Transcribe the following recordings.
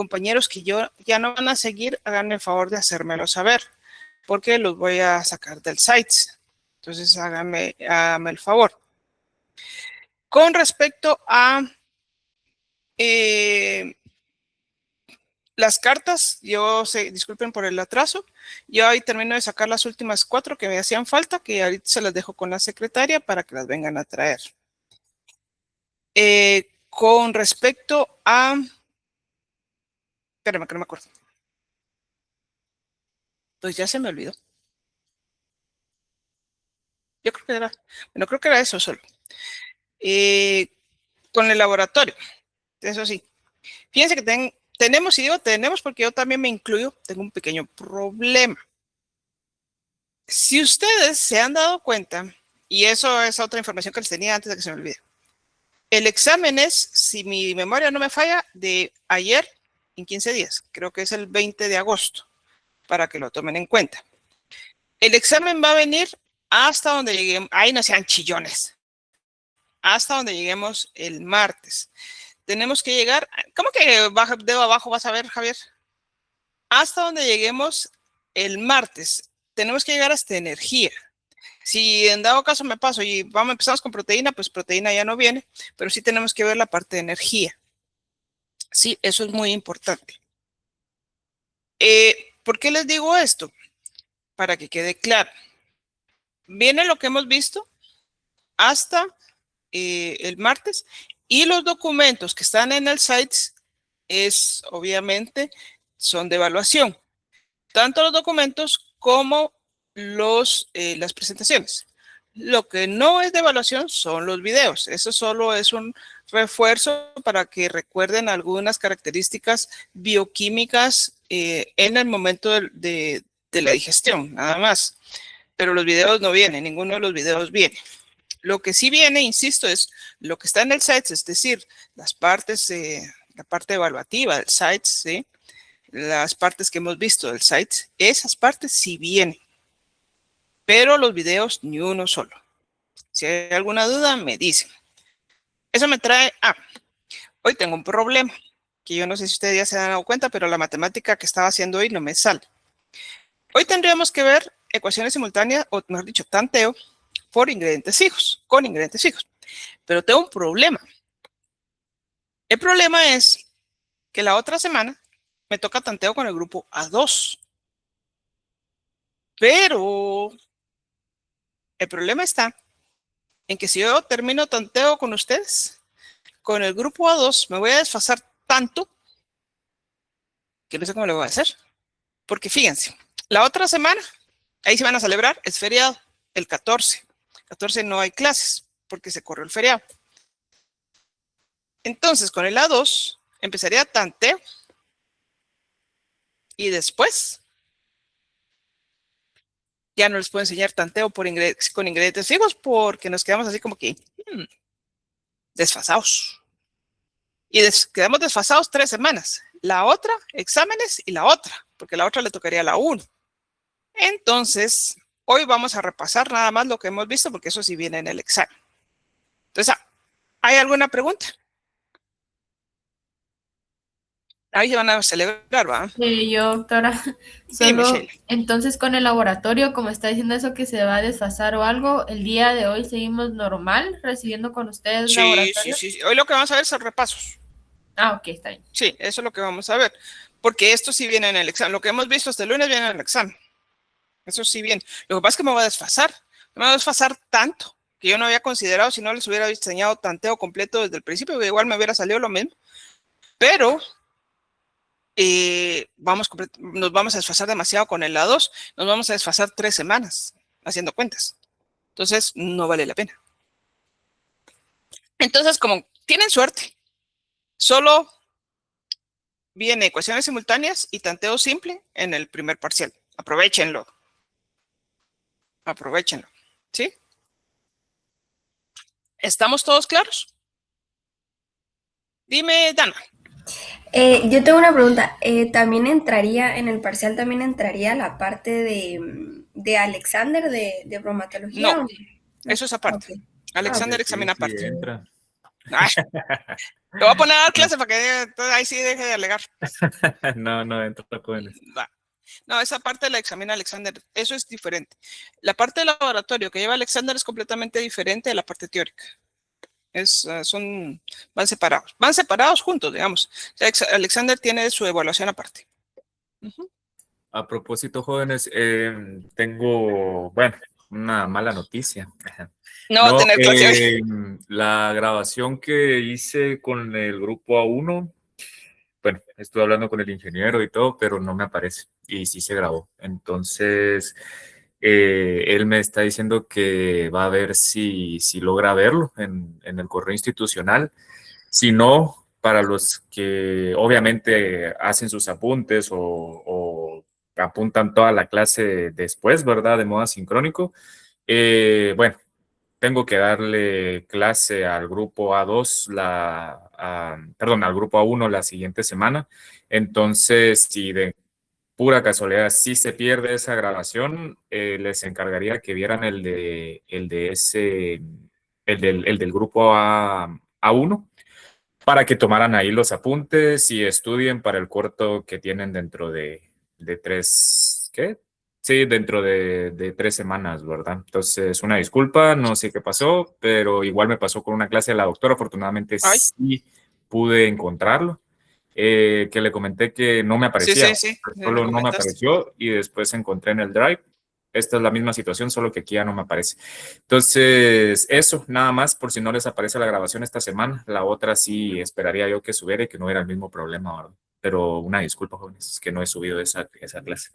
compañeros que ya no van a seguir, hagan el favor de hacérmelo saber, porque los voy a sacar del Sites. Entonces, háganme el favor. Con respecto a las cartas, disculpen por el atraso, yo ahí termino de sacar las últimas 4 que me hacían falta, que ahorita se las dejo con la secretaria para que las vengan a traer. Con respecto a... Espérame, que no me acuerdo. Pues ya se me olvidó. Yo creo que era... Bueno, creo que era eso solo. Con el laboratorio, eso sí. Fíjense que tenemos, y digo tenemos porque yo también me incluyo, tengo un pequeño problema. Si ustedes se han dado cuenta, y eso es otra información que les tenía antes de que se me olvide, el examen es, si mi memoria no me falla, de ayer en 15 días. Creo que es el 20 de agosto, para que lo tomen en cuenta. El examen va a venir hasta donde lleguemos. Ahí no sean chillones. Hasta donde lleguemos el martes. Tenemos que llegar. ¿Cómo que dedo abajo vas a ver, Javier? Hasta donde lleguemos el martes. Tenemos que llegar hasta energía. Si en dado caso me paso y empezamos con proteína, pues proteína ya no viene, pero sí tenemos que ver la parte de energía. Sí, eso es muy importante. ¿Por qué les digo esto? Para que quede claro. Viene lo que hemos visto hasta el martes, y los documentos que están en el Sites obviamente son de evaluación, tanto los documentos como las presentaciones. Lo que no es de evaluación son los videos. Eso solo es un refuerzo para que recuerden algunas características bioquímicas en el momento de la digestión, nada más. Pero los videos no vienen, ninguno de los videos viene. Lo que sí viene, insisto, es lo que está en el Sites, es decir, las partes, la parte evaluativa del Sites, ¿sí? Las partes que hemos visto del Sites, esas partes sí vienen, pero los videos ni uno solo. Si hay alguna duda, me dicen. Eso me trae hoy tengo un problema, que yo no sé si ustedes ya se han dado cuenta, pero la matemática que estaba haciendo hoy no me sale. Hoy tendríamos que ver ecuaciones simultáneas, o mejor dicho, tanteo, por ingredientes fijos, con ingredientes fijos. Pero tengo un problema. El problema es que la otra semana me toca tanteo con el grupo A2. Pero el problema está en que si yo termino tanteo con ustedes, con el grupo A2 me voy a desfasar tanto que no sé cómo lo voy a hacer. Porque fíjense, la otra semana, ahí se van a celebrar, es feriado, el 14. El 14 no hay clases porque se corrió el feriado. Entonces, con el A2 empezaría tanteo y después ya no les puedo enseñar tanteo con ingredientes fijos porque nos quedamos así como que desfasados. Y quedamos desfasados 3 semanas. La otra, exámenes, y la otra, porque la otra le tocaría la 1. Entonces, hoy vamos a repasar nada más lo que hemos visto, porque eso sí viene en el examen. Entonces, ¿hay alguna pregunta? Ahí se van a celebrar, ¿va? Yo, doctora, Dime, solo Sheila. entonces con el laboratorio, como está diciendo eso que se va a desfasar o algo, el día de hoy seguimos normal recibiendo con ustedes laboratorio. Sí. Hoy lo que vamos a ver son repasos. Ok, está bien. Sí, eso es lo que vamos a ver. Porque esto sí viene en el examen. Lo que hemos visto hasta el lunes viene en el examen. Eso sí viene. Lo que pasa es que me voy a desfasar. Me voy a desfasar tanto que yo no había considerado si no les hubiera diseñado tanteo completo desde el principio, que igual me hubiera salido lo mismo. Pero nos vamos a desfasar demasiado con el A2. Nos vamos a desfasar 3 semanas haciendo cuentas. Entonces, no vale la pena. Entonces, como tienen suerte, solo viene ecuaciones simultáneas y tanteo simple en el primer parcial. Aprovechenlo. Aprovechenlo. ¿Sí? ¿Estamos todos claros? Dime, Dana. Yo tengo una pregunta. ¿También entraría, en el parcial también entraría la parte de Alexander de bromatología? No, ¿O no? eso es aparte. Ok. Alexander Sí, examina sí aparte. entra. Ay, te voy a poner a dar clase para que entonces ahí sí deje de alegar. No, no entro, jóvenes. Va. No, esa parte la examina Alexander, eso es diferente. La parte del laboratorio que lleva Alexander es completamente diferente de la parte teórica. Van separados juntos, digamos. O sea, Alexander tiene su evaluación aparte. A propósito, jóvenes, tengo, bueno, una mala noticia. No va a tener clase hoy. La grabación que hice con el grupo A1, bueno, estuve hablando con el ingeniero y todo, pero no me aparece. Y sí se grabó. Entonces, él me está diciendo que va a ver si logra verlo en el correo institucional. Si no, para los que obviamente hacen sus apuntes o apuntan toda la clase después, ¿verdad? De modo sincrónico. Bueno, tengo que darle clase al grupo A2, perdón, al grupo A1 la siguiente semana. Entonces, si de pura casualidad sí se pierde esa grabación, les encargaría que vieran el del grupo A1 para que tomaran ahí los apuntes y estudien para el corto que tienen dentro de tres, ¿qué? Sí, dentro de 3 semanas, ¿verdad? Entonces, una disculpa, no sé qué pasó, pero igual me pasó con una clase de la doctora, afortunadamente Ay. sí pude encontrarlo, que le comenté que no me Sí, aparecía, sí, sí. solo no me apareció y después encontré en el Drive. Esta es la misma situación, solo que aquí ya no me aparece. Entonces, eso, nada más, por si no les aparece la grabación esta semana. La otra sí esperaría yo que subiera y que no hubiera el mismo problema, ¿verdad? Pero una disculpa, jóvenes, es que no he subido esa clase.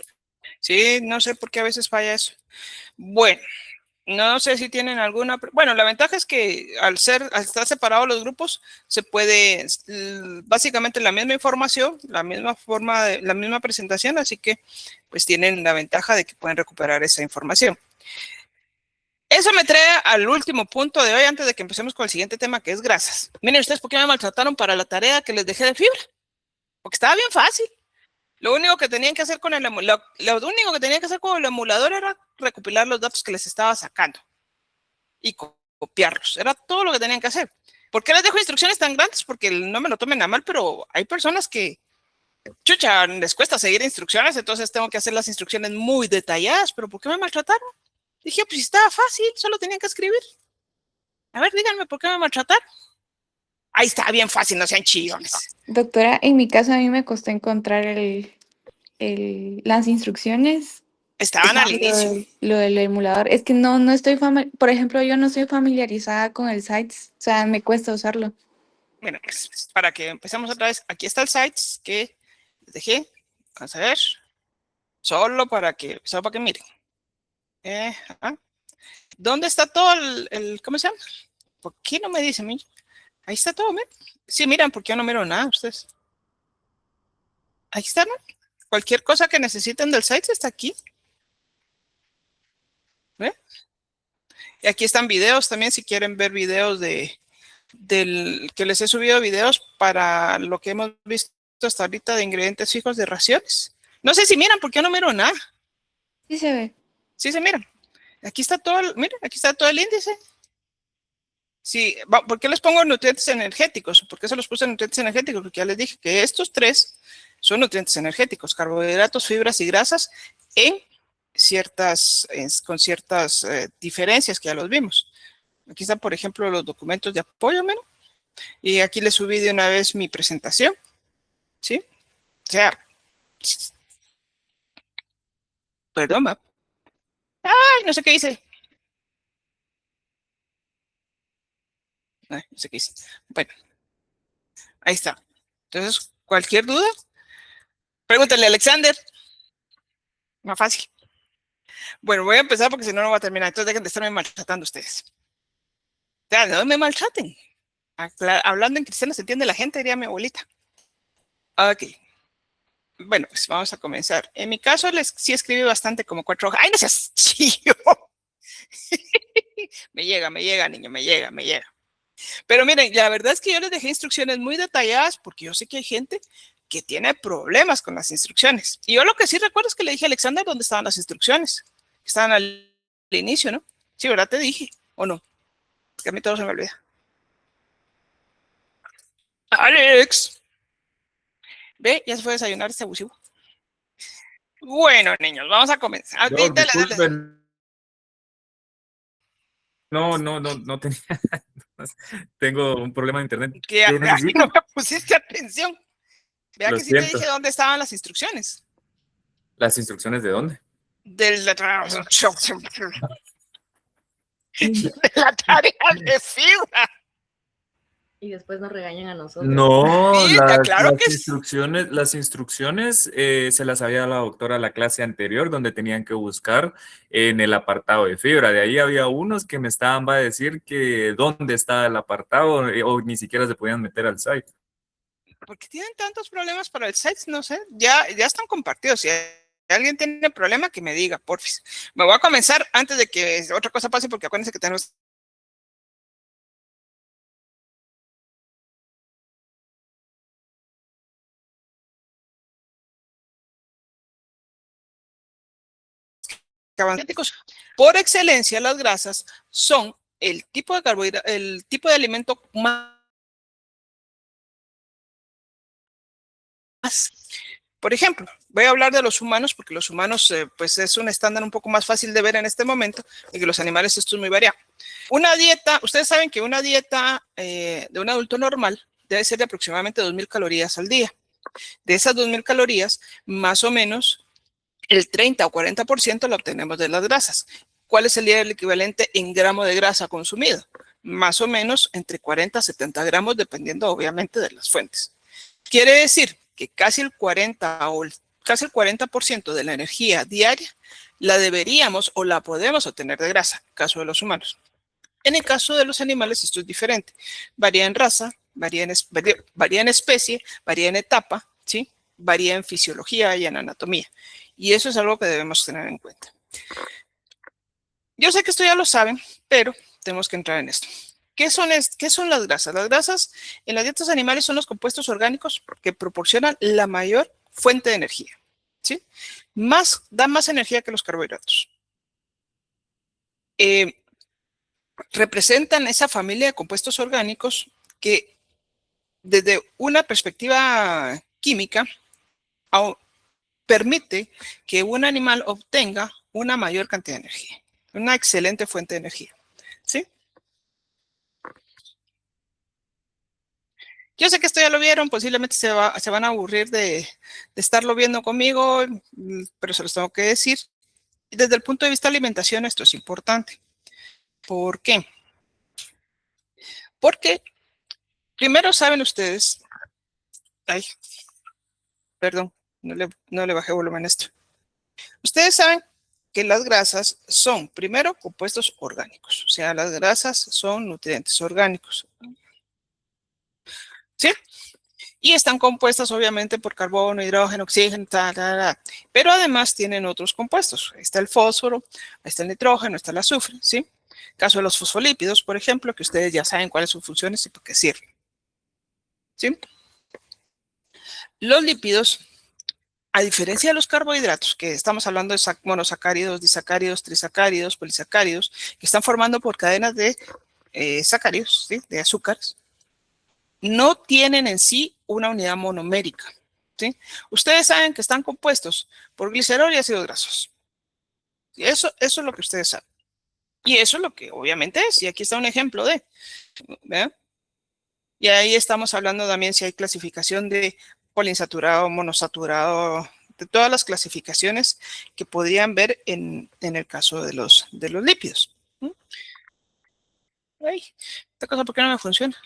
Sí, no sé por qué a veces falla eso. Bueno, no sé si tienen alguna. Bueno, la ventaja es que al estar separados los grupos, se puede, básicamente la misma información, la misma forma, la misma presentación, así que pues tienen la ventaja de que pueden recuperar esa información. Eso me trae al último punto de hoy, antes de que empecemos con el siguiente tema, que es grasas. Miren ustedes por qué me maltrataron para la tarea que les dejé de fibra, porque estaba bien fácil. Lo único que tenían que hacer con el emulador era recopilar los datos que les estaba sacando y copiarlos. Era todo lo que tenían que hacer. ¿Por qué les dejo instrucciones tan grandes? Porque no me lo tomen a mal, pero hay personas que, chucha, les cuesta seguir instrucciones, entonces tengo que hacer las instrucciones muy detalladas. ¿Pero por qué me maltrataron? Dije, pues estaba fácil, solo tenían que escribir. A ver, díganme, ¿por qué me maltrataron? Ahí está, bien fácil, no sean chillones. Doctora, en mi caso a mí me costó encontrar las instrucciones. Estaban al inicio. Lo del emulador. Es que no estoy por ejemplo, yo no estoy familiarizada con el Sites, o sea, me cuesta usarlo. Bueno, pues para que empecemos otra vez, aquí está el Sites que les dejé. Vamos a ver. Solo para que miren. ¿Dónde está todo ¿cómo se llama? ¿Por qué no me dicen? Ahí está todo, miren. Sí, miran, porque yo no miro nada ustedes. Ahí está, ¿no? Cualquier cosa que necesiten del site está aquí. ¿Ve? Y aquí están videos también, si quieren ver videos que les he subido videos para lo que hemos visto hasta ahorita de ingredientes fijos de raciones. No sé si miran, porque yo no miro nada. Sí se ve. Sí se miran. Aquí está todo, miren, aquí está todo el índice. Sí, ¿por qué les pongo nutrientes energéticos? ¿Por qué se los puse nutrientes energéticos? Porque ya les dije que estos tres son nutrientes energéticos, carbohidratos, fibras y grasas con ciertas diferencias que ya los vimos. Aquí están, por ejemplo, los documentos de apoyo, ¿no? Y aquí les subí de una vez mi presentación, ¿sí? O sea, perdón, ¿va? Ay, no sé qué hice. Ay, no sé qué hice. Bueno, ahí está. Entonces, cualquier duda, pregúntale a Alexander. Más fácil. Bueno, voy a empezar porque si no, no voy a terminar. Entonces dejen de estarme maltratando ustedes. Ya, no me maltraten. Hablando en cristiano se entiende la gente, diría mi abuelita. Ok. Bueno, pues vamos a comenzar. En mi caso, sí escribí bastante, como 4 hojas. ¡Ay, no seas chío! Me llega, niño, me llega. Pero miren, la verdad es que yo les dejé instrucciones muy detalladas porque yo sé que hay gente que tiene problemas con las instrucciones. Y yo lo que sí recuerdo es que le dije a Alexander dónde estaban las instrucciones. Estaban al inicio, ¿no? Sí, ¿verdad? Te dije, ¿o no? Es que a mí todo se me olvida. Alex. Ve, ya se fue a desayunar este abusivo. Bueno, niños, vamos a comenzar. Doc, Dale, dale. disculpen. No tenía. Tengo un problema de internet. Que ¿Qué no necesito? me pusiste atención. Vea Lo que sí te siento. dije dónde estaban las instrucciones. ¿Las instrucciones de dónde? De la tarea de fibra. Y después nos regañan a nosotros. No, Sí, claro que sí. las instrucciones se las había dado la doctora a la clase anterior, donde tenían que buscar en el apartado de fibra. De ahí había unos que me estaban a decir que dónde está el apartado o ni siquiera se podían meter al site. ¿Por qué tienen tantos problemas para el site? No sé, ya están compartidos. Si alguien tiene problema, que me diga, porfis. Me voy a comenzar antes de que otra cosa pase, porque acuérdense que tenemos... Por excelencia, las grasas son el tipo de carbohidrato, el tipo de alimento más. Por ejemplo, voy a hablar de los humanos porque los humanos pues es un estándar un poco más fácil de ver en este momento y que los animales esto es muy variado. Una dieta, ustedes saben que una dieta de un adulto normal debe ser de aproximadamente 2.000 calorías al día. De esas 2.000 calorías, más o menos el 30 o 40% la obtenemos de las grasas. ¿Cuál es el equivalente en gramo de grasa consumido? Más o menos entre 40 a 70 gramos, dependiendo obviamente de las fuentes. Quiere decir que casi el 40% de la energía diaria la deberíamos o la podemos obtener de grasa, en el caso de los humanos. En el caso de los animales esto es diferente. Varía en raza, varía en especie, varía en etapa, ¿sí? Varía en fisiología y en anatomía. Y eso es algo que debemos tener en cuenta. Yo sé que esto ya lo saben, pero tenemos que entrar en esto. ¿Qué son las grasas? Las grasas en las dietas animales son los compuestos orgánicos que proporcionan la mayor fuente de energía, ¿sí? Dan más energía que los carbohidratos. Representan esa familia de compuestos orgánicos que desde una perspectiva química permite que un animal obtenga una mayor cantidad de energía, una excelente fuente de energía, ¿sí? Yo sé que esto ya lo vieron, posiblemente se van a aburrir de estarlo viendo conmigo, pero se los tengo que decir. Desde el punto de vista de alimentación, esto es importante. ¿Por qué? Porque primero saben ustedes, perdón, no le bajé volumen a esto. Ustedes saben que las grasas son, primero, compuestos orgánicos. O sea, las grasas son nutrientes orgánicos. ¿Sí? Y están compuestas, obviamente, por carbono, hidrógeno, oxígeno, pero además tienen otros compuestos. Ahí está el fósforo, ahí está el nitrógeno, está el azufre, ¿sí? Caso de los fosfolípidos, por ejemplo, que ustedes ya saben cuáles son sus funciones y por qué sirven. ¿Sí? Los lípidos, a diferencia de los carbohidratos, que estamos hablando de monosacáridos, disacáridos, trisacáridos, polisacáridos, que están formando por cadenas de sacáridos, ¿sí? De azúcares, no tienen en sí una unidad monomérica, ¿sí? Ustedes saben que están compuestos por glicerol y ácidos grasos. Y eso es lo que ustedes saben. Y eso es lo que obviamente es. Y aquí está un ejemplo de, ¿verdad? Y ahí estamos hablando también si hay clasificación de poliinsaturado, monosaturado, de todas las clasificaciones que podrían ver en el caso de los lípidos. Ay, esta cosa, ¿por qué no me funciona?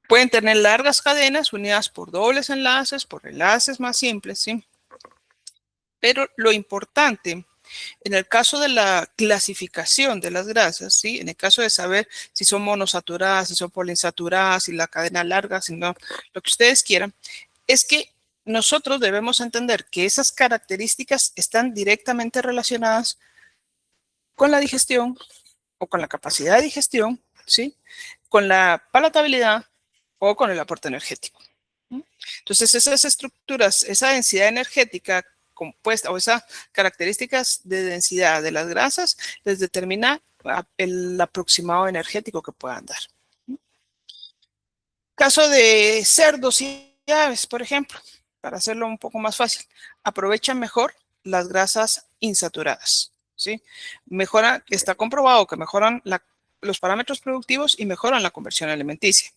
Pueden tener largas cadenas unidas por dobles enlaces, por enlaces más simples, ¿sí? Pero lo importante, en el caso de la clasificación de las grasas, ¿sí? En el caso de saber si son monosaturadas, si son poliinsaturadas, si la cadena larga, si no, lo que ustedes quieran, es que nosotros debemos entender que esas características están directamente relacionadas con la digestión o con la capacidad de digestión, ¿sí? Con la palatabilidad o con el aporte energético. Entonces, esas estructuras, esa densidad energética compuesta o esas características de densidad de las grasas les determina el aproximado energético que puedan dar. Caso de cerdos y aves, por ejemplo, para hacerlo un poco más fácil, aprovechan mejor las grasas insaturadas, ¿sí? Está comprobado que mejoran los parámetros productivos y mejoran la conversión alimenticia.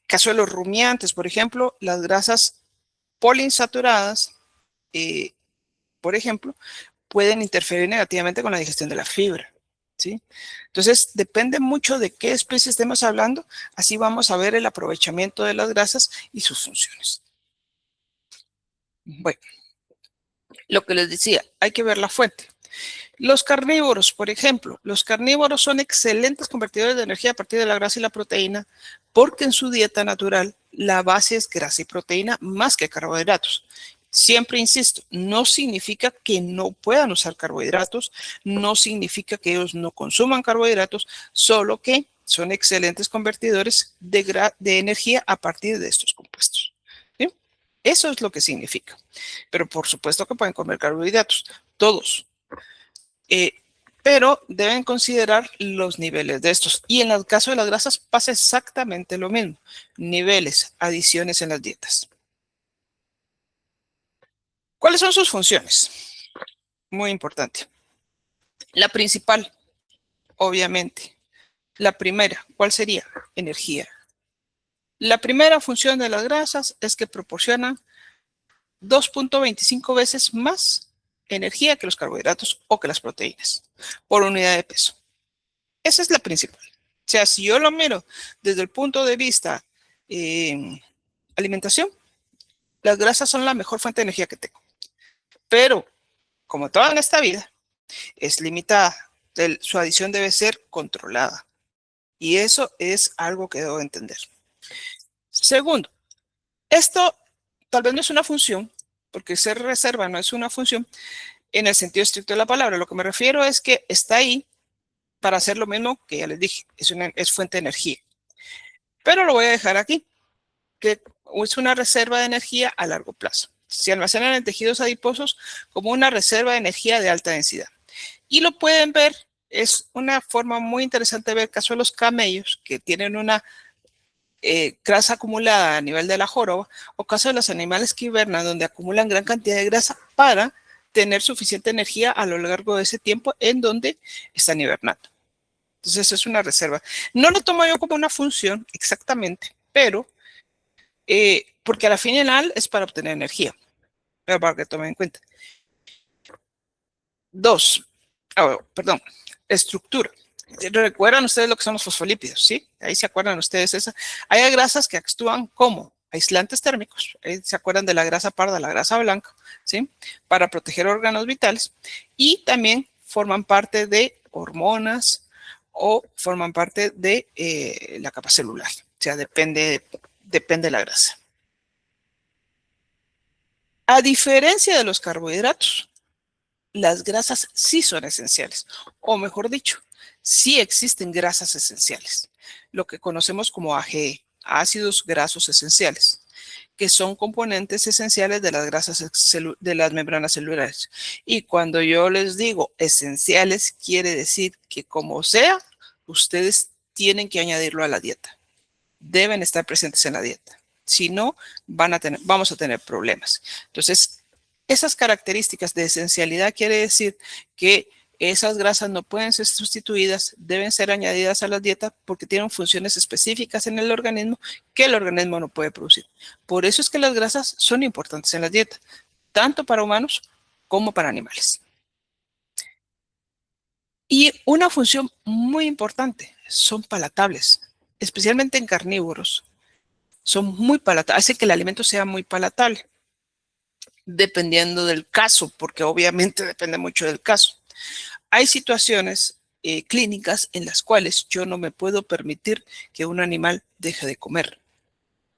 Caso de los rumiantes, por ejemplo, las grasas poliinsaturadas, por ejemplo, pueden interferir negativamente con la digestión de la fibra, ¿sí? Entonces, depende mucho de qué especie estemos hablando, así vamos a ver el aprovechamiento de las grasas y sus funciones. Bueno, lo que les decía, hay que ver la fuente. Los carnívoros, por ejemplo, los carnívoros son excelentes convertidores de energía a partir de la grasa y la proteína, porque en su dieta natural la base es grasa y proteína más que carbohidratos. Siempre insisto, no significa que no puedan usar carbohidratos, no significa que ellos no consuman carbohidratos, solo que son excelentes convertidores de energía a partir de estos compuestos. ¿Sí? Eso es lo que significa. Pero por supuesto que pueden comer carbohidratos, todos. Pero deben considerar los niveles de estos. Y en el caso de las grasas pasa exactamente lo mismo. Niveles, adiciones en las dietas. ¿Cuáles son sus funciones? Muy importante. La principal, obviamente. La primera, ¿cuál sería? Energía. La primera función de las grasas es que proporcionan 2.25 veces más energía que los carbohidratos o que las proteínas por unidad de peso. Esa es la principal. O sea, si yo lo miro desde el punto de vista alimentación, las grasas son la mejor fuente de energía que tengo. Pero, como toda en esta vida, es limitada. Su adición debe ser controlada. Y eso es algo que debo entender. Segundo, esto tal vez no es una función, porque ser reserva no es una función en el sentido estricto de la palabra. Lo que me refiero es que está ahí para hacer lo mismo que ya les dije, es fuente de energía. Pero lo voy a dejar aquí, que es una reserva de energía a largo plazo. Se almacenan en tejidos adiposos como una reserva de energía de alta densidad. Y lo pueden ver, es una forma muy interesante de ver el caso de los camellos, que tienen una grasa acumulada a nivel de la joroba, o caso de los animales que hibernan, donde acumulan gran cantidad de grasa para tener suficiente energía a lo largo de ese tiempo en donde están hibernando. Entonces es una reserva. No lo tomo yo como una función exactamente, pero porque a la final es para obtener energía, pero para que tomen en cuenta. Estructura. ¿Recuerdan ustedes lo que son los fosfolípidos? ¿Sí? Ahí se acuerdan ustedes esa. Hay grasas que actúan como aislantes térmicos. Ahí se acuerdan de la grasa parda, la grasa blanca, ¿sí? Para proteger órganos vitales. Y también forman parte de hormonas o forman parte de la capa celular. O sea, depende de la grasa. A diferencia de los carbohidratos, las grasas sí son esenciales, o mejor dicho, sí existen grasas esenciales, lo que conocemos como AGE, ácidos grasos esenciales, que son componentes esenciales de las grasas de las membranas celulares. Y cuando yo les digo esenciales, quiere decir que como sea, ustedes tienen que añadirlo a la dieta. Deben estar presentes en la dieta. Si no, vamos a tener problemas. Entonces, esas características de esencialidad quiere decir que esas grasas no pueden ser sustituidas, deben ser añadidas a la dieta porque tienen funciones específicas en el organismo que el organismo no puede producir. Por eso es que las grasas son importantes en la dieta, tanto para humanos como para animales. Y una función muy importante, son palatables, especialmente en carnívoros. Son muy palatables, hace que el alimento sea muy palatable, dependiendo del caso, porque obviamente depende mucho del caso. Hay situaciones clínicas en las cuales yo no me puedo permitir que un animal deje de comer.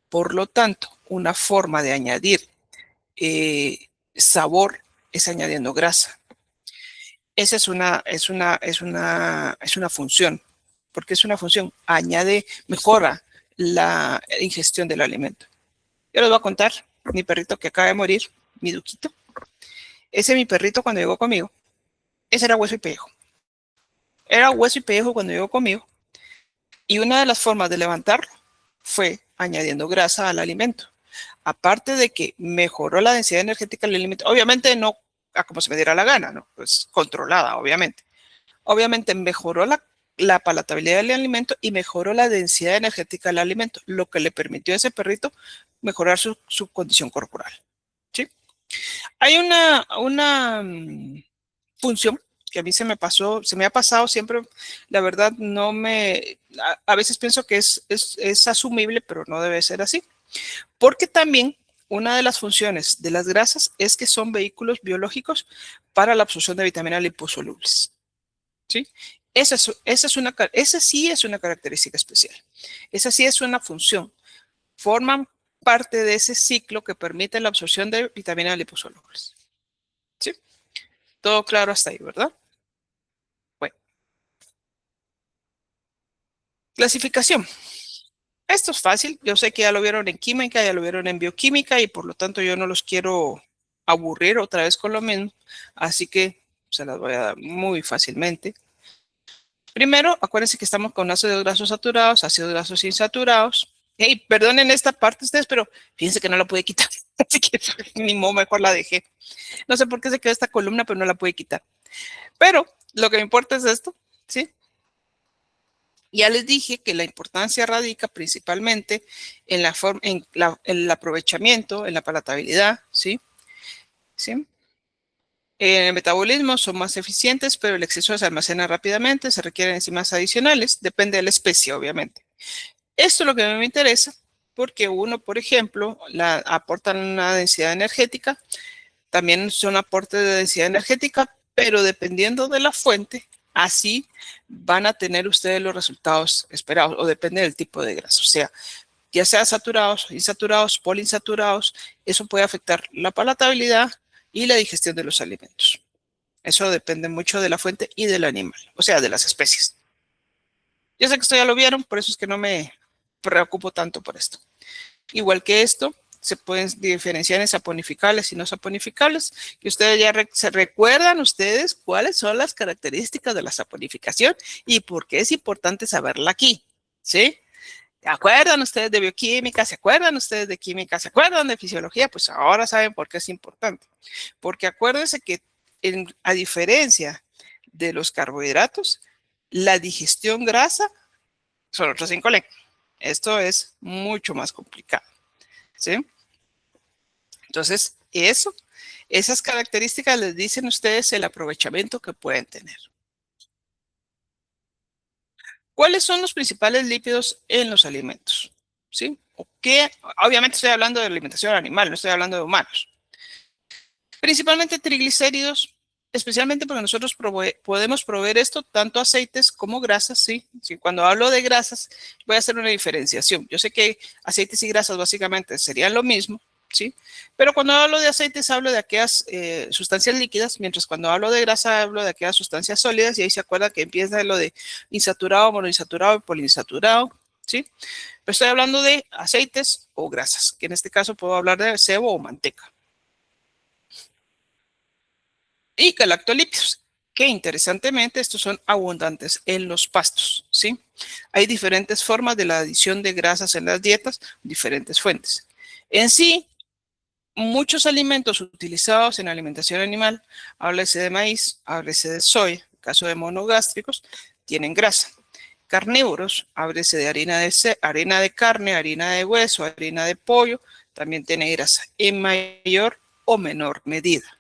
Por lo tanto, una forma de añadir sabor es añadiendo grasa. Esa es una función, porque es una función, mejora la ingestión del alimento. Yo les voy a contar, mi perrito que acaba de morir, mi Duquito, ese es mi perrito cuando llegó conmigo, ese era hueso y pellejo. Era hueso y pellejo cuando llegó conmigo, y una de las formas de levantarlo fue añadiendo grasa al alimento. Aparte de que mejoró la densidad energética del alimento, obviamente no a como se me diera la gana, ¿no? Pues controlada, obviamente. Obviamente mejoró la palatabilidad del alimento y mejoró la densidad energética del alimento, lo que le permitió a ese perrito mejorar su condición corporal. ¿Sí? Hay una función que a mí se me ha pasado siempre, la verdad a veces pienso que es asumible, pero no debe ser así. Porque también una de las funciones de las grasas es que son vehículos biológicos para la absorción de vitaminas liposolubles. ¿Sí? Esa sí es una característica especial. Esa sí es una función. Forman parte de ese ciclo que permite la absorción de vitaminas liposolubles. ¿Sí? Todo claro hasta ahí, ¿verdad? Bueno. Clasificación. Esto es fácil. Yo sé que ya lo vieron en química, ya lo vieron en bioquímica y por lo tanto yo no los quiero aburrir otra vez con lo mismo. Así que se las voy a dar muy fácilmente. Primero, acuérdense que estamos con ácidos grasos saturados, ácidos grasos insaturados. Hey, perdonen esta parte ustedes, pero fíjense que no la pude quitar. Así que ni modo, mejor la dejé. No sé por qué se quedó esta columna, pero no la pude quitar. Pero lo que me importa es esto, ¿sí? Ya les dije que la importancia radica principalmente en el aprovechamiento, en la palatabilidad, ¿sí? ¿Sí? En el metabolismo son más eficientes, pero el exceso se almacena rápidamente, se requieren enzimas adicionales, depende de la especie, obviamente. Esto es lo que a mí me interesa, porque uno, por ejemplo, aportan una densidad energética, también son aportes de densidad energética, pero dependiendo de la fuente, así van a tener ustedes los resultados esperados, o depende del tipo de grasa. O sea, ya sea saturados, insaturados, poliinsaturados, eso puede afectar la palatabilidad y la digestión de los alimentos. Eso depende mucho de la fuente y del animal, o sea, de las especies. Yo sé que esto ya lo vieron, por eso es que no me preocupo tanto por esto. Igual que esto, se pueden diferenciar en saponificables y no saponificables, que ustedes ya se recuerdan ustedes cuáles son las características de la saponificación y por qué es importante saberla aquí, ¿sí? ¿Se acuerdan ustedes de bioquímica? ¿Se acuerdan ustedes de química? ¿Se acuerdan de fisiología? Pues ahora saben por qué es importante. Porque acuérdense que a diferencia de los carbohidratos, la digestión grasa son otros 5 len. Esto es mucho más complicado, ¿sí? Entonces, esas características les dicen ustedes el aprovechamiento que pueden tener. ¿Cuáles son los principales lípidos en los alimentos? ¿Sí? Obviamente estoy hablando de alimentación animal, no estoy hablando de humanos. Principalmente triglicéridos, especialmente porque nosotros podemos proveer esto tanto aceites como grasas, ¿sí? Sí, cuando hablo de grasas, voy a hacer una diferenciación. Yo sé que aceites y grasas básicamente serían lo mismo, ¿sí? Pero cuando hablo de aceites hablo de aquellas sustancias líquidas, mientras cuando hablo de grasa hablo de aquellas sustancias sólidas, y ahí se acuerda que empieza lo de insaturado, monoinsaturado y poliinsaturado, ¿sí? Pero estoy hablando de aceites o grasas, que en este caso puedo hablar de sebo o manteca. Y galactolípidos, que interesantemente estos son abundantes en los pastos, ¿sí? Hay diferentes formas de la adición de grasas en las dietas, diferentes fuentes. En sí, muchos alimentos utilizados en alimentación animal, háblese de maíz, háblese de soya, en caso de monogástricos, tienen grasa. Carnívoros, háblese de harina de carne, harina de hueso, harina de pollo, también tiene grasa en mayor o menor medida.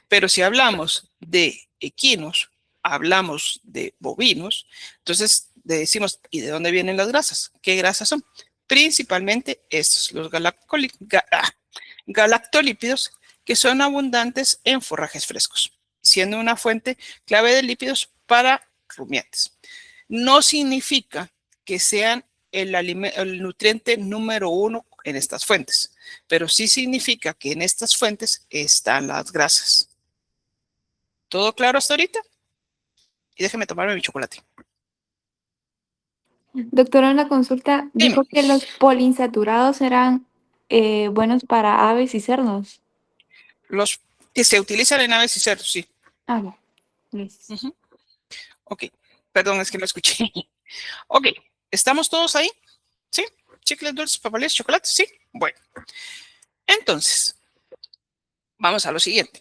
Pero si hablamos de equinos, hablamos de bovinos, entonces decimos, ¿y de dónde vienen las grasas? ¿Qué grasas son? Principalmente estos, los galactolípidos, que son abundantes en forrajes frescos, siendo una fuente clave de lípidos para rumiantes. No significa que sean el nutriente número 1 en estas fuentes, pero sí significa que en estas fuentes están las grasas. ¿Todo claro hasta ahorita? Y déjeme tomarme mi chocolate. Doctora, en la consulta Dime. dijo que los poliinsaturados eran buenos para aves y cerdos. Los que se utilizan en aves y cerdos, sí. Ah, bueno. Listo. Ok, perdón, es que no escuché. Ok, ¿estamos todos ahí? ¿Sí? chicles, dulces, papaletas, chocolates, sí. Bueno, entonces, vamos a lo siguiente.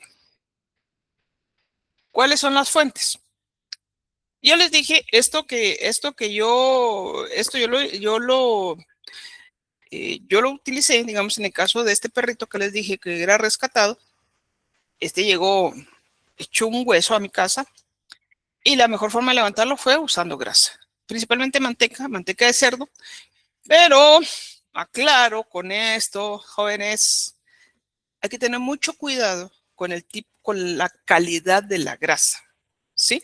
¿Cuáles son las fuentes? Yo les dije yo lo utilicé, digamos, en el caso de este perrito que les dije que era rescatado. Este llegó hecho un hueso a mi casa y la mejor forma de levantarlo fue usando grasa, principalmente manteca de cerdo, pero aclaro con esto, jóvenes, hay que tener mucho cuidado con con la calidad de la grasa, ¿sí?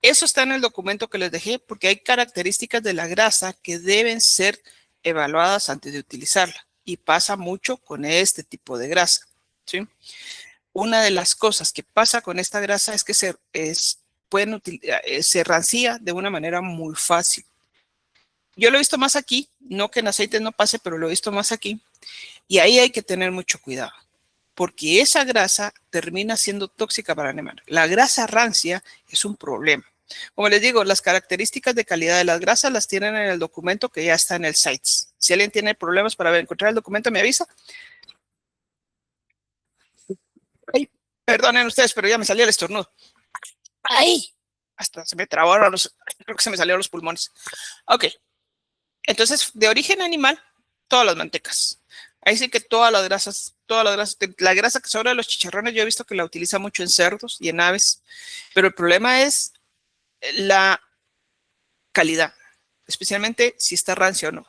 Eso está en el documento que les dejé porque hay características de la grasa que deben ser evaluadas antes de utilizarla y pasa mucho con este tipo de grasa, ¿sí? Una de las cosas que pasa con esta grasa es que se rancia de una manera muy fácil. Yo lo he visto más aquí, no que en aceites no pase, pero lo he visto más aquí. Y ahí hay que tener mucho cuidado, porque esa grasa termina siendo tóxica para el animal. La grasa rancia es un problema. Como les digo, las características de calidad de las grasas las tienen en el documento que ya está en el site. Si alguien tiene problemas para encontrar el documento, me avisa. Ay, perdonen ustedes, pero ya me salió el estornudo. ¡Ay! Hasta se me trabaron creo que se me salieron los pulmones. Ok. Entonces, de origen animal, todas las mantecas. Ahí sí que la grasa que sobra de los chicharrones, yo he visto que la utiliza mucho en cerdos y en aves, pero el problema es la calidad, especialmente si está rancia o no.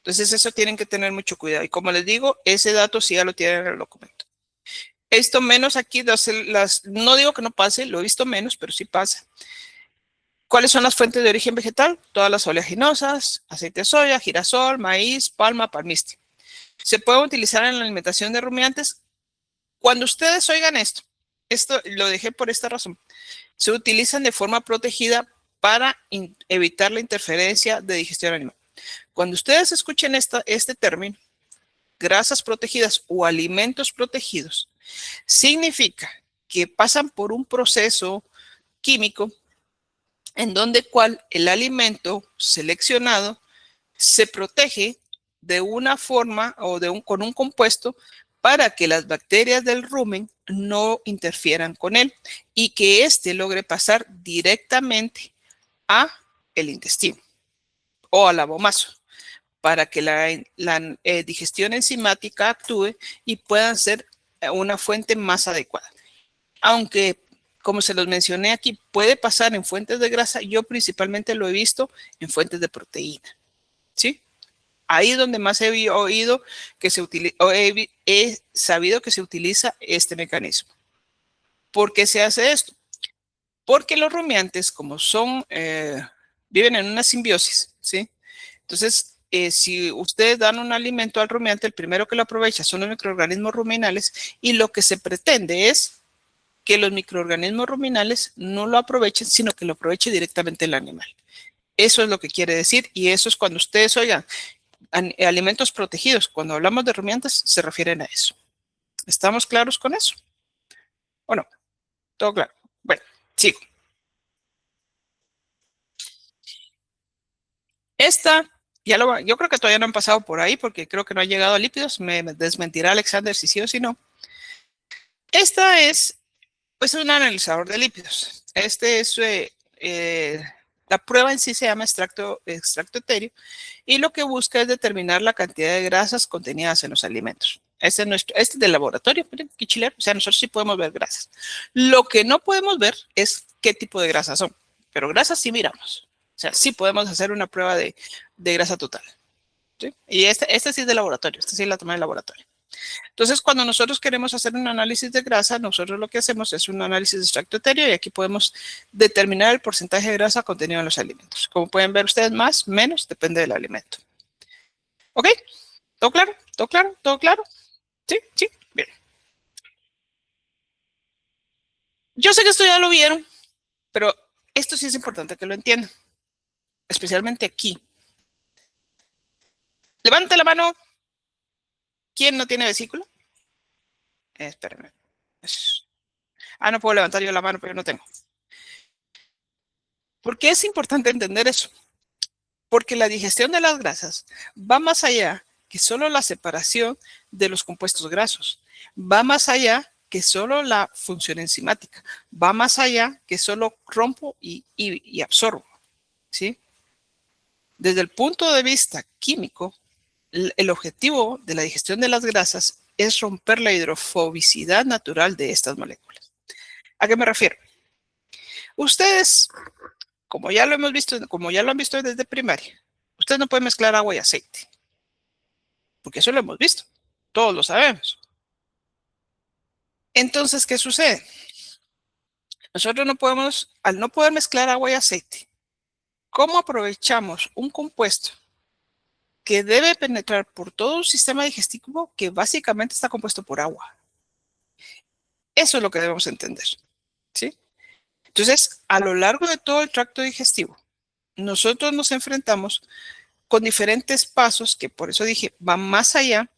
Entonces, eso tienen que tener mucho cuidado. Y como les digo, ese dato sí ya lo tienen en el documento. Esto menos aquí, no digo que no pase, lo he visto menos, pero sí pasa. ¿Cuáles son las fuentes de origen vegetal? Todas las oleaginosas, aceite de soya, girasol, maíz, palma, palmiste. Se puede utilizar en la alimentación de rumiantes. Cuando ustedes oigan esto lo dejé por esta razón, se utilizan de forma protegida para evitar la interferencia de digestión animal. Cuando ustedes escuchen este término, grasas protegidas o alimentos protegidos, significa que pasan por un proceso químico en donde el alimento seleccionado se protege de una forma o con un compuesto para que las bacterias del rumen no interfieran con él y que éste logre pasar directamente a el intestino o al abomazo para que la digestión enzimática actúe y puedan ser una fuente más adecuada. Aunque, como se los mencioné aquí, puede pasar en fuentes de grasa, yo principalmente lo he visto en fuentes de proteína, ¿sí? Ahí es donde más he oído que he sabido que se utiliza este mecanismo. ¿Por qué se hace esto? Porque los rumiantes, como viven en una simbiosis, ¿sí? Entonces, si ustedes dan un alimento al rumiante, el primero que lo aprovecha son los microorganismos ruminales y lo que se pretende es que los microorganismos ruminales no lo aprovechen, sino que lo aproveche directamente el animal. Eso es lo que quiere decir y eso es cuando ustedes oigan alimentos protegidos. Cuando hablamos de rumiantes, se refieren a eso. ¿Estamos claros con eso? ¿O no? ¿Todo claro? Bueno, sigo. Yo creo que todavía no han pasado por ahí porque creo que no ha llegado a lípidos. Me desmentirá Alexander si sí o si no. Esta es pues un analizador de lípidos. La prueba en sí se llama extracto etéreo y lo que busca es determinar la cantidad de grasas contenidas en los alimentos. Este es del laboratorio, miren, qué chileno. O sea, nosotros sí podemos ver grasas. Lo que no podemos ver es qué tipo de grasas son, pero grasas sí miramos. O sea, sí podemos hacer una prueba de grasa total, ¿sí? Y este sí es de laboratorio, esta sí la toma de laboratorio. Entonces, cuando nosotros queremos hacer un análisis de grasa, nosotros lo que hacemos es un análisis de extracto etéreo y aquí podemos determinar el porcentaje de grasa contenido en los alimentos. Como pueden ver ustedes, más, menos, depende del alimento. ¿Ok? ¿Todo claro? ¿Todo claro? ¿Todo claro? ¿Sí? ¿Sí? Bien. Yo sé que esto ya lo vieron, pero esto sí es importante que lo entiendan, especialmente aquí. Levante la mano. ¿Quién no tiene vesícula? Espérenme. No puedo levantar yo la mano, pero yo no tengo. ¿Por qué es importante entender eso? Porque la digestión de las grasas va más allá que solo la separación de los compuestos grasos. Va más allá que solo la función enzimática. Va más allá que solo rompo y absorbo, ¿sí? Desde el punto de vista químico, el objetivo de la digestión de las grasas es romper la hidrofobicidad natural de estas moléculas. ¿A qué me refiero? Ustedes, como ya lo hemos visto, como ya lo han visto desde primaria, ustedes no pueden mezclar agua y aceite, porque eso lo hemos visto, todos lo sabemos. Entonces, ¿qué sucede? Nosotros no podemos, al no poder mezclar agua y aceite, ¿cómo aprovechamos un compuesto que debe penetrar por todo un sistema digestivo que básicamente está compuesto por agua? Eso es lo que debemos entender, ¿sí? Entonces, a lo largo de todo el tracto digestivo, nosotros nos enfrentamos con diferentes pasos que, por eso dije, van más allá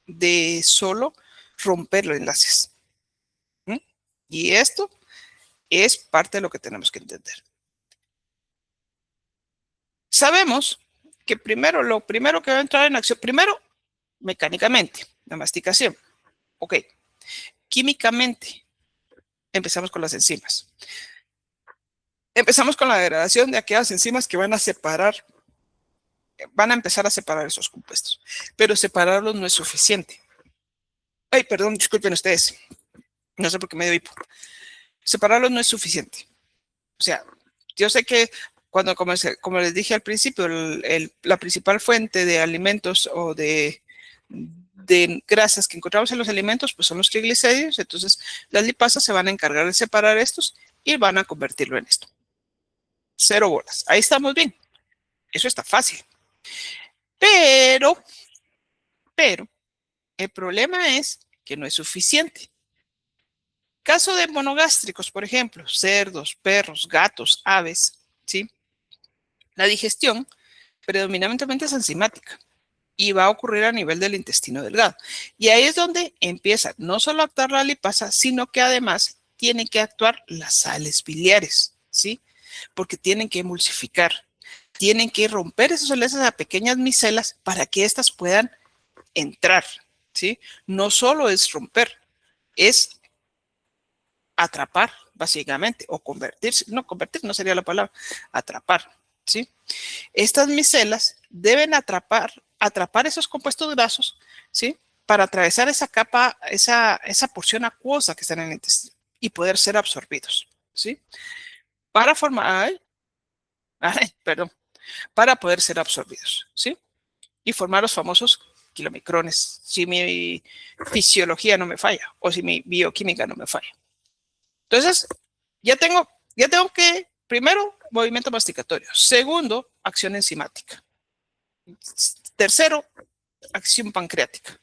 de solo romper los enlaces. Y esto es parte de lo que tenemos que entender. Sabemos que lo primero que va a entrar en acción, primero, mecánicamente, la masticación. Ok. Químicamente, empezamos con las enzimas. Empezamos con la degradación de aquellas enzimas que van a empezar a separar esos compuestos. Pero separarlos no es suficiente. Ay, perdón, disculpen ustedes. No sé por qué me dio hipo. Separarlos no es suficiente. O sea, yo sé que como les dije al principio, la principal fuente de alimentos o de grasas que encontramos en los alimentos, pues son los triglicéridos. Entonces, las lipasas se van a encargar de separar estos y van a convertirlo en esto. 0 bolas. Ahí estamos bien. Eso está fácil. Pero, el problema es que no es suficiente. Caso de monogástricos, por ejemplo, cerdos, perros, gatos, aves, ¿sí? La digestión predominantemente es enzimática y va a ocurrir a nivel del intestino delgado. Y ahí es donde empieza no solo a actuar la lipasa, sino que además tienen que actuar las sales biliares, ¿sí? Porque tienen que emulsificar, tienen que romper esos enlaces a pequeñas micelas para que éstas puedan entrar, ¿sí? No solo es romper, es atrapar, básicamente, o convertirse. No, convertir no sería la palabra, atrapar, ¿sí? Estas micelas deben atrapar esos compuestos grasos, ¿sí? Para atravesar esa capa, esa porción acuosa que está en el intestino y poder ser absorbidos, ¿sí? Para formar, para poder ser absorbidos, ¿sí? Y formar los famosos kilomicrones, si mi fisiología no me falla o si mi bioquímica no me falla. Entonces, ya tengo que, primero, movimiento masticatorio. Segundo, acción enzimática. Tercero, acción pancreática.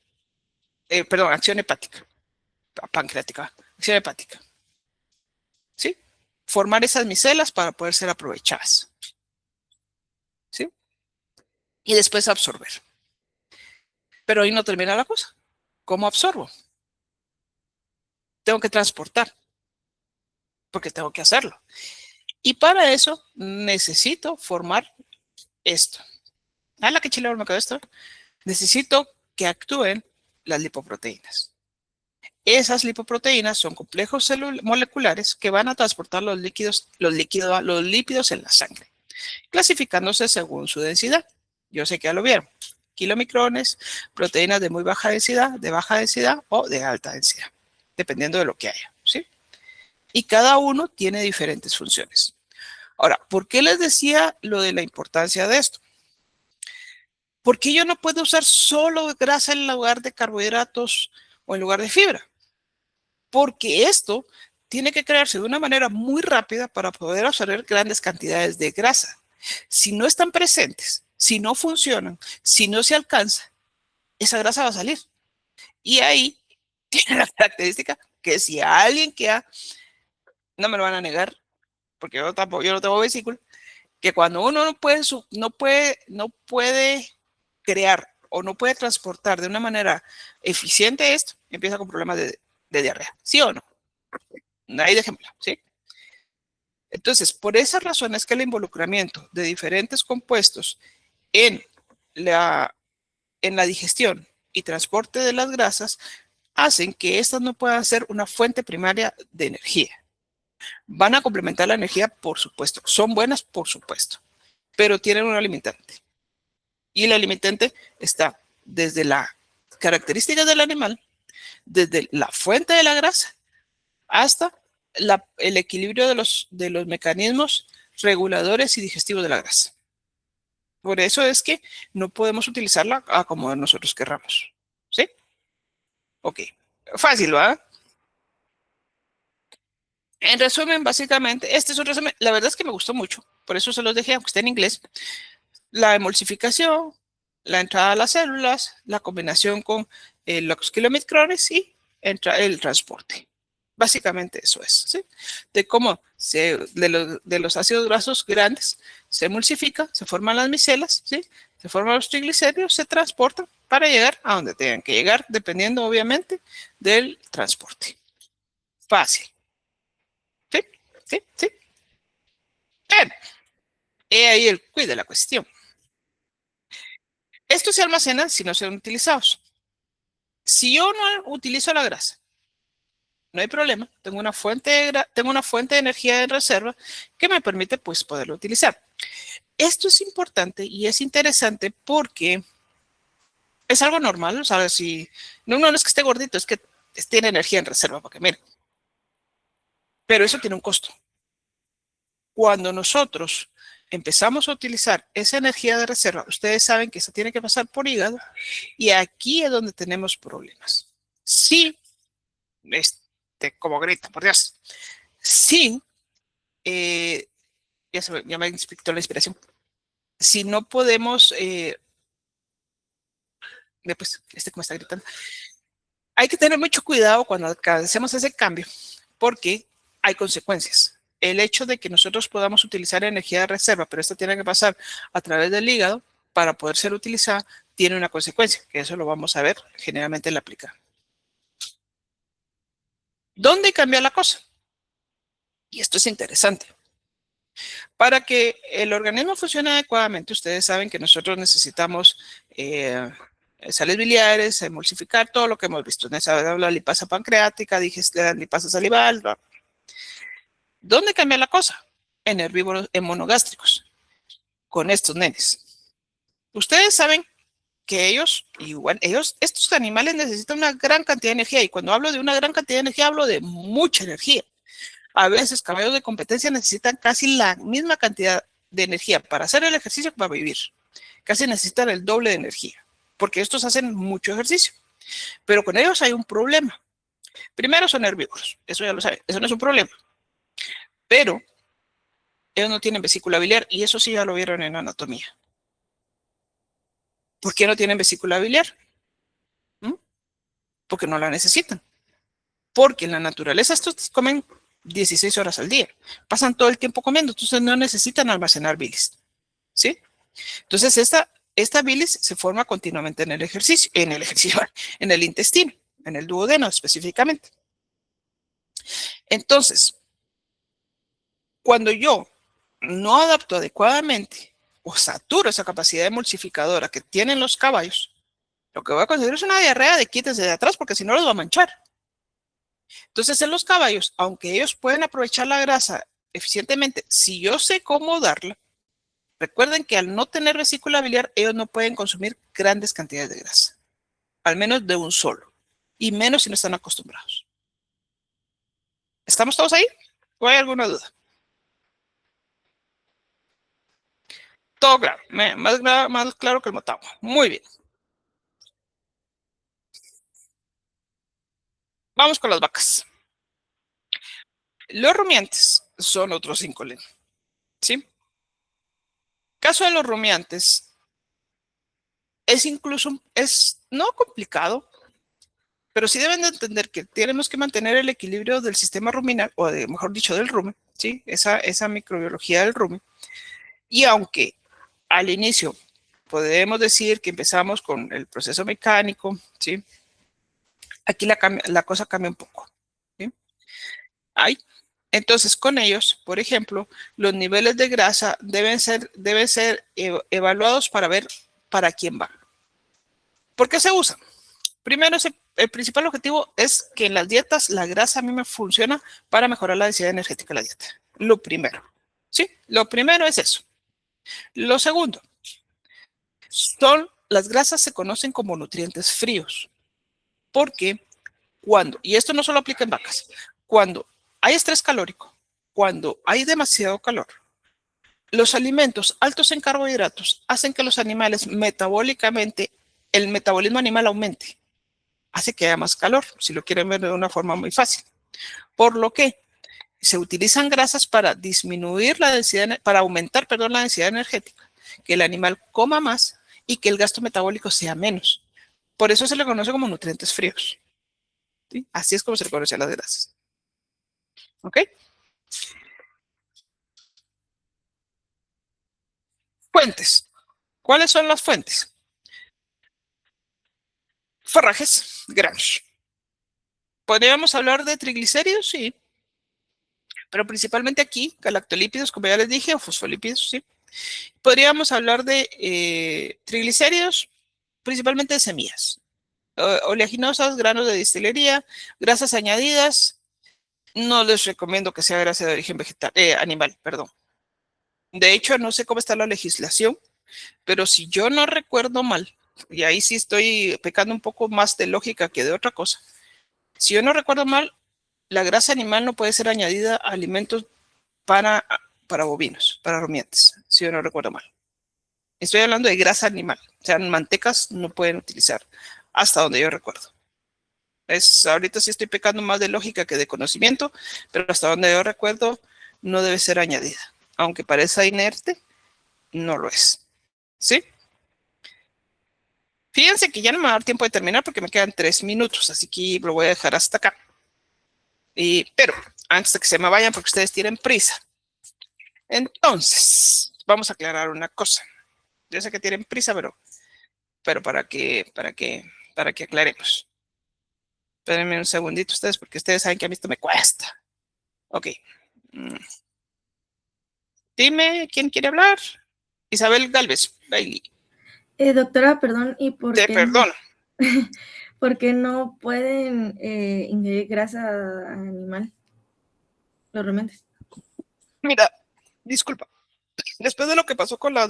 Acción hepática. Pancreática, acción hepática. ¿Sí? Formar esas micelas para poder ser aprovechadas. ¿Sí? Y después absorber. Pero ahí no termina la cosa. ¿Cómo absorbo? Tengo que transportar. Porque tengo que hacerlo. Y para eso necesito formar esto. ¿La que chile me quedó esto? Necesito que actúen las lipoproteínas. Esas lipoproteínas son complejos moleculares que van a transportar los lípidos en la sangre, clasificándose según su densidad. Yo sé que ya lo vieron. Kilomicrones, proteínas de muy baja densidad o de alta densidad, dependiendo de lo que haya, ¿sí? Y cada uno tiene diferentes funciones. Ahora, ¿por qué les decía lo de la importancia de esto? Porque yo no puedo usar solo grasa en lugar de carbohidratos o en lugar de fibra. Porque esto tiene que crearse de una manera muy rápida para poder absorber grandes cantidades de grasa. Si no están presentes, si no funcionan, si no se alcanza, esa grasa va a salir. Y ahí tiene la característica que si a alguien que no me lo van a negar, porque yo no tengo vesícula, que cuando uno no puede crear o no puede transportar de una manera eficiente esto, empieza con problemas de diarrea. ¿Sí o no? Ahí dejémosla, ¿sí? Entonces, por esas razones que el involucramiento de diferentes compuestos en la digestión y transporte de las grasas hacen que estas no puedan ser una fuente primaria de energía. Van a complementar la energía, por supuesto. Son buenas, por supuesto, pero tienen una limitante. Y la limitante está desde las características del animal, desde la fuente de la grasa, hasta el equilibrio de los mecanismos reguladores y digestivos de la grasa. Por eso es que no podemos utilizarla a como nosotros querramos. ¿Sí? Ok. Fácil, ¿verdad? En resumen, básicamente, este es un resumen. La verdad es que me gustó mucho. Por eso se los dejé, aunque esté en inglés. La emulsificación, la entrada a las células, la combinación con los kilomicrones y el transporte. Básicamente eso es, ¿sí? De cómo de los ácidos grasos grandes se emulsifica, se forman las micelas, ¿sí? Se forman los triglicéridos, se transportan para llegar a donde tengan que llegar, dependiendo obviamente del transporte. Fácil. ¿Sí? ¿Sí? ¿Sí? Bien. He ahí el quid de la cuestión. Estos se almacenan si no son utilizados. Si yo no utilizo la grasa, no hay problema. Tengo una fuente de energía en reserva que me permite pues poderlo utilizar. Esto es importante y es interesante porque es algo normal. O sea, si no es que esté gordito, es que tiene energía en reserva, porque miren. Pero eso tiene un costo. Cuando nosotros empezamos a utilizar esa energía de reserva, ustedes saben que eso tiene que pasar por hígado y aquí es donde tenemos problemas. Sí, como grita, por Dios. Sí, ya me inspectó la inspiración. Si no podemos, pues, como está gritando, hay que tener mucho cuidado cuando hacemos ese cambio, porque hay consecuencias. El hecho de que nosotros podamos utilizar energía de reserva, pero esta tiene que pasar a través del hígado para poder ser utilizada, tiene una consecuencia, que eso lo vamos a ver generalmente en la aplicación. ¿Dónde cambia la cosa? Y esto es interesante. Para que el organismo funcione adecuadamente, ustedes saben que nosotros necesitamos sales biliares, emulsificar todo lo que hemos visto. La lipasa pancreática, la lipasa salival. ¿No? ¿Dónde cambia la cosa? En herbívoros, en monogástricos, con estos nenes. Ustedes saben que estos animales necesitan una gran cantidad de energía, y cuando hablo de una gran cantidad de energía, hablo de mucha energía. A veces caballos de competencia necesitan casi la misma cantidad de energía para hacer el ejercicio que para vivir. Casi necesitan el doble de energía, porque estos hacen mucho ejercicio. Pero con ellos hay un problema. Primero, son herbívoros, eso ya lo saben, eso no es un problema. Pero ellos no tienen vesícula biliar, y eso sí ya lo vieron en anatomía. ¿Por qué no tienen vesícula biliar? Porque no la necesitan. Porque en la naturaleza estos comen 16 horas al día. Pasan todo el tiempo comiendo, entonces no necesitan almacenar bilis. ¿Sí? Entonces esta bilis se forma continuamente en el intestino, en el duodeno específicamente. Entonces, cuando yo no adapto adecuadamente o saturo esa capacidad emulsificadora que tienen los caballos, lo que voy a conseguir es una diarrea de quítense de atrás, porque si no los va a manchar. Entonces, en los caballos, aunque ellos pueden aprovechar la grasa eficientemente, si yo sé cómo darla, recuerden que al no tener vesícula biliar, ellos no pueden consumir grandes cantidades de grasa, al menos de un solo, y menos si no están acostumbrados. ¿Estamos todos ahí? ¿O hay alguna duda? Todo claro, más claro que el motagua. Muy bien. Vamos con las vacas. Los rumiantes son otros 5 len. ¿Sí? Caso de los rumiantes es no complicado, pero sí deben de entender que tenemos que mantener el equilibrio del sistema ruminal, o mejor dicho, del rumen, ¿sí? Esa microbiología del rumen. Y aunque al inicio podemos decir que empezamos con el proceso mecánico, ¿sí? Aquí la cosa cambia un poco, ¿sí? Hay Entonces, con ellos, por ejemplo, los niveles de grasa deben ser evaluados para ver para quién va. ¿Por qué se usan? Primero, el principal objetivo es que en las dietas la grasa a mí me funciona para mejorar la densidad energética de la dieta. Lo primero. ¿Sí? Lo primero es eso. Lo segundo, las grasas se conocen como nutrientes fríos. Porque y esto no solo aplica en vacas, cuando hay estrés calórico, cuando hay demasiado calor, los alimentos altos en carbohidratos hacen que los animales metabólicamente, el metabolismo animal aumente. Hace que haya más calor, si lo quieren ver de una forma muy fácil. Por lo que se utilizan grasas para disminuir la densidad, para aumentar, perdón, la densidad energética, que el animal coma más y que el gasto metabólico sea menos. Por eso se le conoce como nutrientes fríos. ¿Sí? Así es como se le conoce a las grasas. ¿Ok? Fuentes. ¿Cuáles son las fuentes? Forrajes, granos. ¿Podríamos hablar de triglicéridos? Sí. Pero principalmente aquí, galactolípidos, como ya les dije, o fosfolípidos, sí. Podríamos hablar de triglicéridos, principalmente de semillas. Oleaginosas, granos de destilería, grasas añadidas. No les recomiendo que sea grasa de origen vegetal, animal, perdón. De hecho, no sé cómo está la legislación, pero si yo no recuerdo mal, y ahí sí estoy pecando un poco más de lógica que de otra cosa, si yo no recuerdo mal, la grasa animal no puede ser añadida a alimentos para bovinos, para rumiantes, si yo no recuerdo mal. Estoy hablando de grasa animal, o sea, mantecas no pueden utilizar, hasta donde yo recuerdo. Ahorita sí estoy pecando más de lógica que de conocimiento, pero hasta donde yo recuerdo no debe ser añadida. Aunque parezca inerte, no lo es. ¿Sí? Fíjense que ya no me va a dar tiempo de terminar porque me quedan 3 minutos, así que lo voy a dejar hasta acá. Pero antes de que se me vayan, porque ustedes tienen prisa. Entonces, vamos a aclarar una cosa. Yo sé que tienen prisa, pero para que aclaremos. Espérenme un segundito ustedes, porque ustedes saben que a mí esto me cuesta. Ok. Dime, ¿quién quiere hablar? Isabel Galvez, Bailey. Doctora, perdón, ¿y por Te qué perdono. ¿por qué no pueden ingerir grasa animal los rumiantes? Mira, disculpa. Después de lo que pasó con las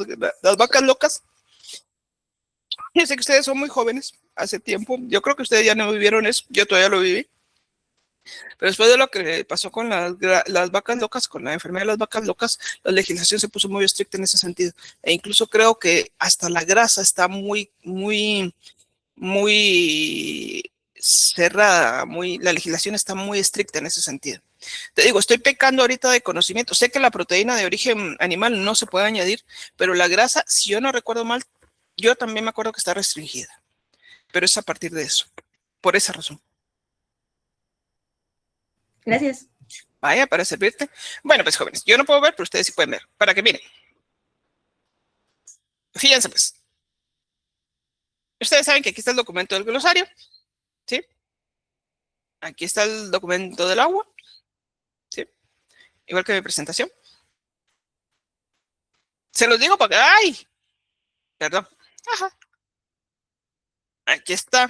vacas locas, yo sé que ustedes son muy jóvenes, hace tiempo. Yo creo que ustedes ya no vivieron eso, yo todavía lo viví. Pero después de lo que pasó con las vacas locas, con la enfermedad de las vacas locas, la legislación se puso muy estricta en ese sentido. E incluso creo que hasta la grasa está muy cerrada, la legislación está muy estricta en ese sentido. Te digo, estoy pecando ahorita de conocimiento. Sé que la proteína de origen animal no se puede añadir, pero la grasa, si yo no recuerdo mal, yo también me acuerdo que está restringida. Pero es a partir de eso, por esa razón. Gracias. Vaya, para servirte. Bueno, pues jóvenes, yo no puedo ver, pero ustedes sí pueden ver. Para que miren. Fíjense pues. Ustedes saben que aquí está el documento del glosario. ¿Sí? Aquí está el documento del agua. ¿Sí? Igual que mi presentación. Se los digo para que... ¡Ay! Perdón. Ajá. Aquí está.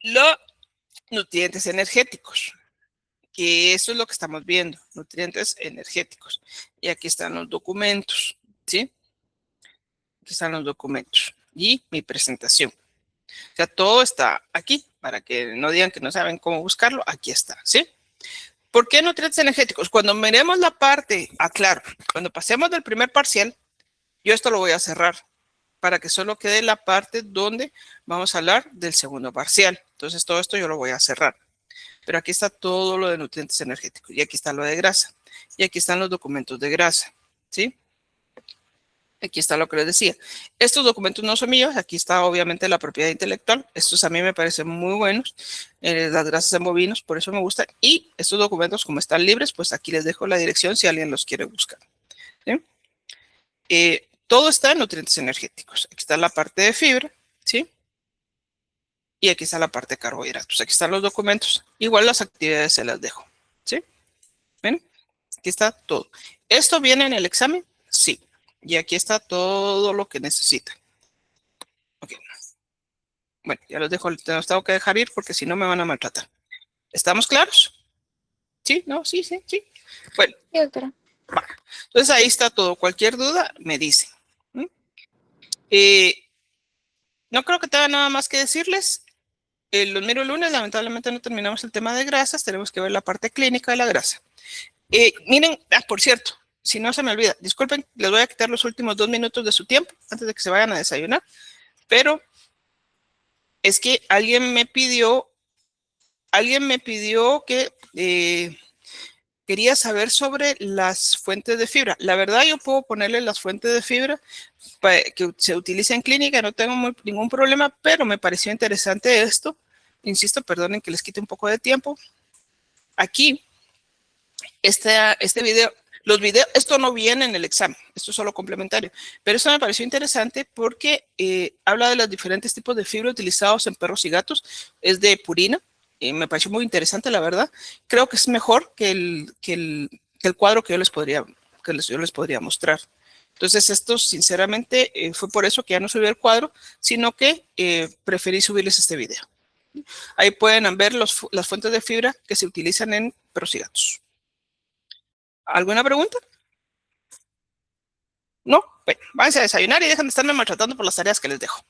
Los nutrientes energéticos. Que eso es lo que estamos viendo. Nutrientes energéticos. Y aquí están los documentos. ¿Sí? Aquí están los documentos. Y mi presentación. O sea, todo está aquí. Para que no digan que no saben cómo buscarlo. Aquí está. ¿Sí? ¿Por qué nutrientes energéticos? Cuando miremos la parte, claro, cuando pasemos del primer parcial, yo esto lo voy a cerrar para que solo quede la parte donde vamos a hablar del segundo parcial. Entonces todo esto yo lo voy a cerrar. Pero aquí está todo lo de nutrientes energéticos y aquí está lo de grasa y aquí están los documentos de grasa, ¿sí? Aquí está lo que les decía. Estos documentos no son míos. Aquí está obviamente la propiedad intelectual. Estos a mí me parecen muy buenos. Las grasas en bovinos, por eso me gustan. Y estos documentos, como están libres, pues aquí les dejo la dirección si alguien los quiere buscar. ¿Sí? Todo está en nutrientes energéticos. Aquí está la parte de fibra, ¿sí? Y aquí está la parte de carbohidratos. Aquí están los documentos. Igual las actividades se las dejo. Aquí está todo. ¿Esto viene en el examen? Sí. Y aquí está todo lo que necesitan. Ok. Bueno, ya los dejo, los tengo que dejar ir porque si no me van a maltratar. ¿Estamos claros? ¿Sí? ¿No? Sí, sí, sí. Bueno. Sí, doctora. Entonces ahí está todo. Cualquier duda me dicen. No creo que tenga nada más que decirles. Los miro el lunes. Lamentablemente no terminamos el tema de grasas. Tenemos que ver la parte clínica de la grasa. Miren, por cierto, si no se me olvida, disculpen, les voy a quitar los últimos 2 minutos de su tiempo antes de que se vayan a desayunar, pero es que alguien me pidió que quería saber sobre las fuentes de fibra. La verdad, yo puedo ponerle las fuentes de fibra que se utiliza en clínica, no tengo ningún problema, pero me pareció interesante esto. Insisto, perdonen que les quite un poco de tiempo. Aquí, este video, los videos, esto no viene en el examen, esto es solo complementario, pero esto me pareció interesante porque habla de los diferentes tipos de fibra utilizados en perros y gatos. Es de Purina. Me pareció muy interesante, la verdad. Creo que es mejor que el cuadro que yo les podría mostrar. Entonces, esto, sinceramente, fue por eso que ya no subí el cuadro, sino que preferí subirles este video. Ahí pueden ver las fuentes de fibra que se utilizan en perros y gatos. ¿Alguna pregunta? ¿No? Bueno, váyanse a desayunar y dejen de estarme maltratando por las tareas que les dejo.